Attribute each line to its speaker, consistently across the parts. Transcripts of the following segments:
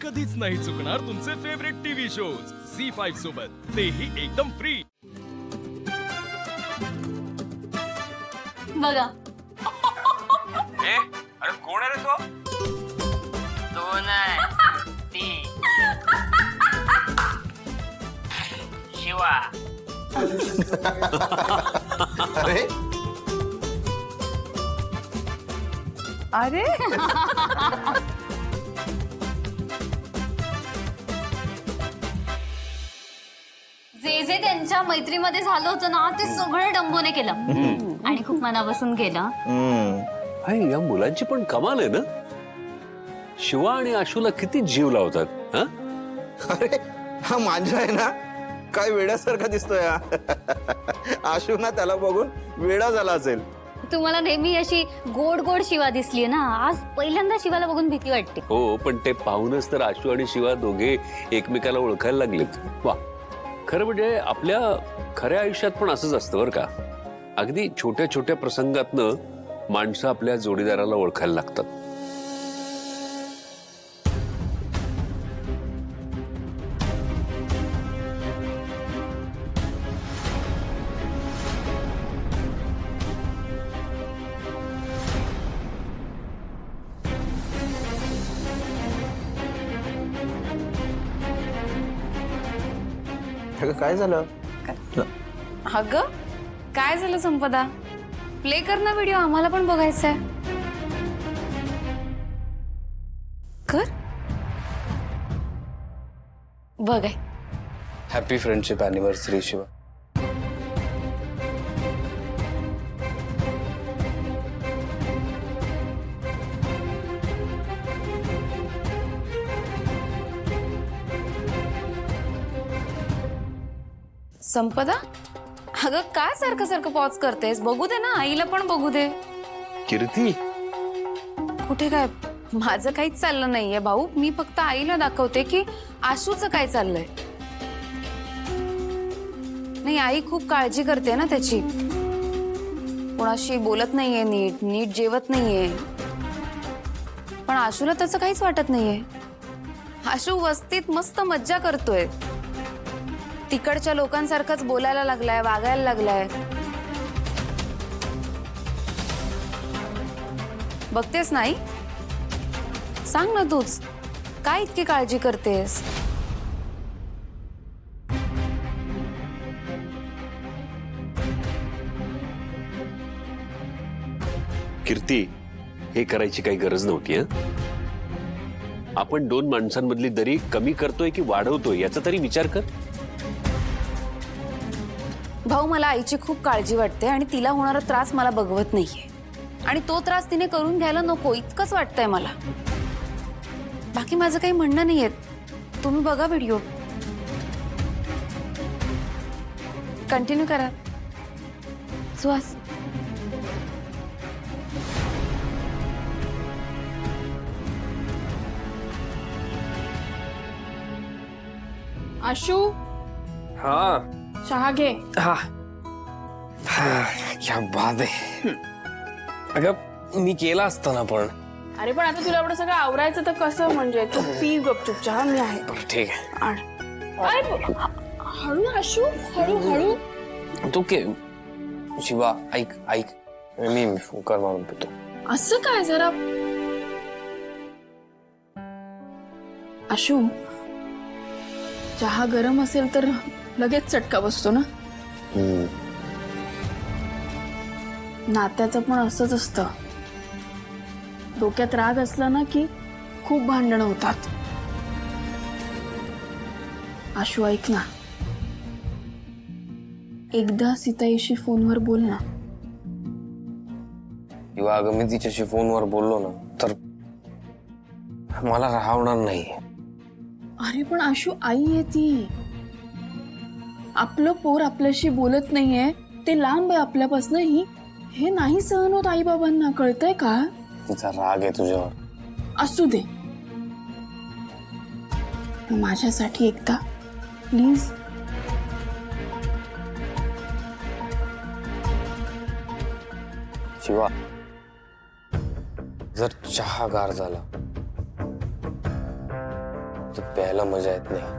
Speaker 1: कधीच नाही चुकणार तुमचे फेवरेट टीव्ही शोज झी5 सोबत, तेही एकदम फ्री।
Speaker 2: बघा
Speaker 3: अरे कोण आहे रे तो?
Speaker 4: तो नाही ती शिवा।
Speaker 3: अरे
Speaker 5: अरे
Speaker 2: जे जे त्यांच्या मैत्रीमध्ये झालं होतं ना ते सगळं डंबोने केलं आणि खूप मनापासून केलं।
Speaker 6: या मुलांची पण कमाल आहे ना, शिवा आणि आशूला किती जीव लावतात।
Speaker 3: अरे हा मांजा आहे ना, काय वेड्यासारखा दिसतोय हा। आशू ना त्याला बघून वेडा झाला असेल।
Speaker 2: तुम्हाला नेहमी अशी गोड गोड शिवा दिसली ना, आज पहिल्यांदा शिवाला बघून भीती वाटते।
Speaker 6: हो, पण ते पाहूनच तर आशू आणि शिवा दोघे एकमेकाला ओळखायला लागलेत। वा, खरं म्हणजे आपल्या खऱ्या आयुष्यात पण असंच असतं बरं का। अगदी छोट्या छोट्या प्रसंगातनं माणसं आपल्या जोडीदाराला ओळखायला लागतात।
Speaker 3: काय झालं?
Speaker 5: अगं काय झालं संपदा, प्ले कर ना व्हिडिओ, आम्हाला पण बघायचा आहे। कर बघ आहे।
Speaker 7: Happy friendship anniversary Shiva.
Speaker 5: Sampada अगं काय सारखं सारखं पॉज करतेस, बघू दे ना, आईला पण बघू दे।
Speaker 7: कीर्ती
Speaker 5: कुठे काय, माझं काहीच चाललं नाहीये भाऊ, मी फक्त आईला दाखवते की आशूचं काय चाललंय। नाही, आई खूप काळजी करते ना त्याची, कोणाशी बोलत नाहीये, नीट नीट जेवत नाहीये, पण आशूला त्याचं काहीच वाटत नाहीये। आशू वस्तीत मस्त मज्जा करतोय, तिकडच्या लोकांसारखंच बोलायला लागलाय, वागायला लागलाय। बघतेस नाही, सांग ना तूच, काय इतकी काळजी करतेस?
Speaker 6: कीर्ती, हे करायची काही गरज नव्हती। आपण दोन माणसांमधली दरी कमी करतोय की वाढवतोय याचा तरी विचार कर।
Speaker 5: भाऊ, मला आईची खूप काळजी वाटते आणि तिला होणारा त्रास मला बघवत नाहीये, आणि तो त्रास तिने करून घ्यायला नको इतकंच वाटतंय मला। बाकी माझं काही म्हणणं नाहीये, तुम्ही बघा व्हिडिओ, कंटिन्यू करा। सुहास,
Speaker 8: आशू
Speaker 7: हाँ
Speaker 8: चहा घे।
Speaker 7: हाँ क्या बात आहे। अगं मी केला असता ना, पण
Speaker 8: अरे पण आता तुला एवढं सगळं आवरायचं तर कसं, म्हणजे तू पी गपचूप चहा, मी आहे।
Speaker 7: बरं ठीक आहे।
Speaker 8: आण। अरे हळू आशू, हळू हळू।
Speaker 7: तू के शिवा, ऐक ऐक, मी कर मारून पितो।
Speaker 8: असं काय जरा आशू, चहा गरम असेल तर लगेच चटका बसतो ना। नात्याचं पण असंच असतं, डोक्यात राग असला ना की खूप भांडणं होतात। आशू ऐक ना, एकदा सीताईशी फोनवर बोल ना।
Speaker 7: किंवा अगं मी तिच्याशी फोनवर बोललो ना तर मला राहणार नाही।
Speaker 8: अरे पण आशू, आई आहे ती, आपलं पोर आपल्याशी बोलत नाहीये, ते लांब आहे आपल्यापासून, ही हे नाही सहन होत आई बाबांना, कळतंय का?
Speaker 7: तिचा राग आहे तुझ्यावर।
Speaker 8: असू दे, माझ्यासाठी एकदा प्लीज।
Speaker 7: शिवा, जर चहा गार झाला तर प्यायला मजा येत नाही.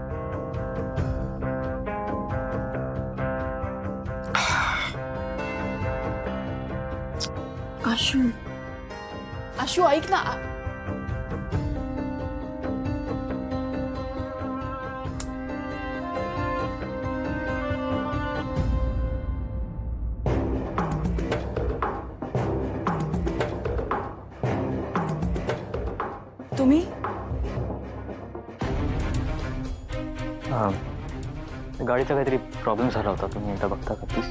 Speaker 8: आशू आशू ऐक ना. तुम्ही
Speaker 9: गाडीचा काहीतरी प्रॉब्लेम झाला होता, तुम्ही एकदा बघता का प्लीज?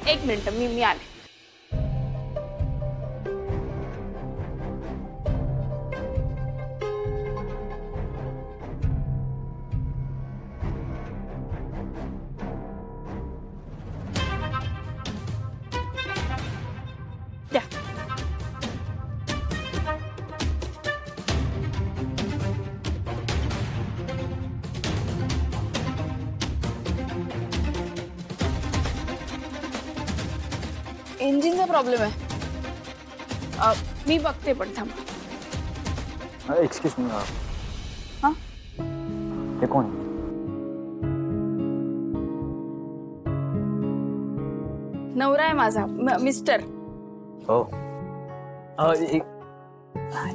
Speaker 8: एक मिनिट, मी आले. द्या. इंजिनचा प्रॉब्लेम आहे. मी बघते पण थांबा.
Speaker 9: एक्सक्यूज मी,
Speaker 8: हा?
Speaker 9: ते कोण?
Speaker 8: नवरा आहे माझा, मिस्टर.
Speaker 9: हो.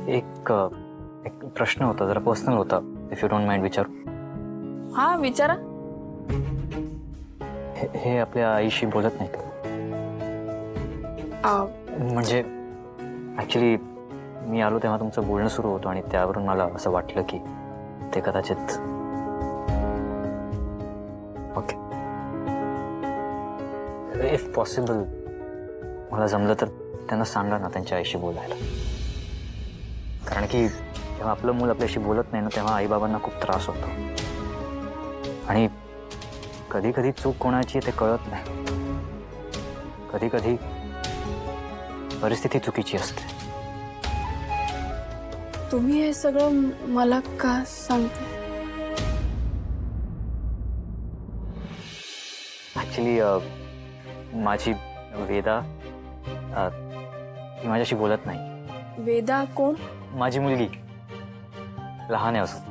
Speaker 9: एक प्रश्न होता, जरा पर्सनल होता, इफ यू डोंट माइंड विचारू?
Speaker 8: हा विचारा.
Speaker 9: हे आपल्या आईशी बोलत नाही का? म्हणजे ऍक्च्युली मी आलो तेव्हा तुमचं बोलणं सुरू होतं आणि त्यावरून मला असं वाटलं की ते कदाचित. ओके, इफ पॉसिबल मला जमलं तर त्यांना सांगा ना त्यांच्या आईशी बोलायला. कारण की जेव्हा आपलं मूल आपल्याशी बोलत नाही ना, तेव्हा आईबाबांना खूप त्रास होतो. आणि कधी कधी चूक कोणाची ते कळत नाही. कधी कधी परिस्थिती चुकीची असते.
Speaker 8: तुम्ही हे सगळं मला का सांगते?
Speaker 9: ऍक्च्युली माझी वेदा ती माझ्याशी बोलत नाही.
Speaker 8: वेदा कोण?
Speaker 9: माझी मुलगी लहान आहे अजून.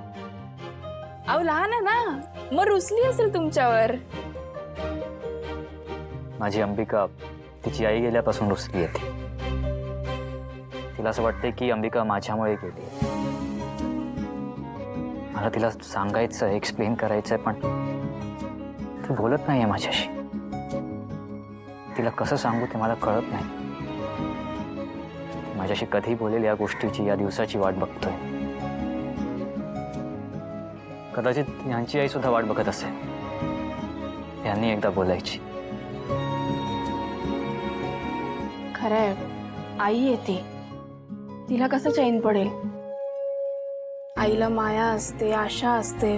Speaker 8: अहो लहान आहे ना, मग रुसली असेल तुमच्यावर.
Speaker 9: माझी अंबिका तिची आई गेल्यापासून रुसली येते. तिला असं वाटते की अंबिका माझ्यामुळे गेली. मला तिला सांगायचं, एक्सप्लेन करायचंय, पण ती बोलत नाहीये माझ्याशी. तिला कसं सांगू ते मला कळत नाही. माझ्याशी कधी बोलेल या गोष्टीची, या दिवसाची वाट बघतोय. कदाचित यांची आई सुद्धा वाट बघत असेल, यांनी एकदा बोलायची.
Speaker 8: खरंय, आई येते, तिला कसं चैन पडेल? आईला माया असते, आशा असते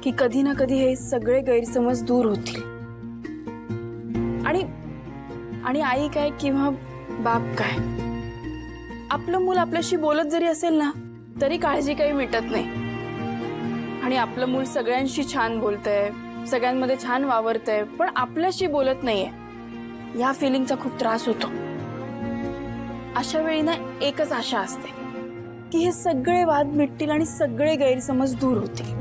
Speaker 8: की कधी ना कधी हे सगळे गैरसमज दूर होतील. आणि आई काय किंवा बाप काय, आपलं मूल आपल्याशी बोलत जरी असेल ना तरी काळजी काही मिटत नाही. आणि आपलं मूल सगळ्यांशी छान बोलतंय, सगळ्यांमध्ये छान वावरतंय, पण आपल्याशी बोलत नाहीये, या फिलिंगचा खूप त्रास होतो. अशा वेळी ना एकच आशा असते की हे सगळे वाद मिटतील आणि सगळे गैरसमज दूर होतील.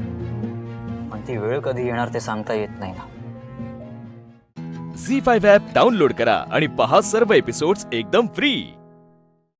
Speaker 9: पण ती वेळ कधी येणार ते सांगता येत नाही ना.
Speaker 1: झी5 ॲप डाउनलोड करा आणि पहा सर्व एपिसोड्स एकदम फ्री.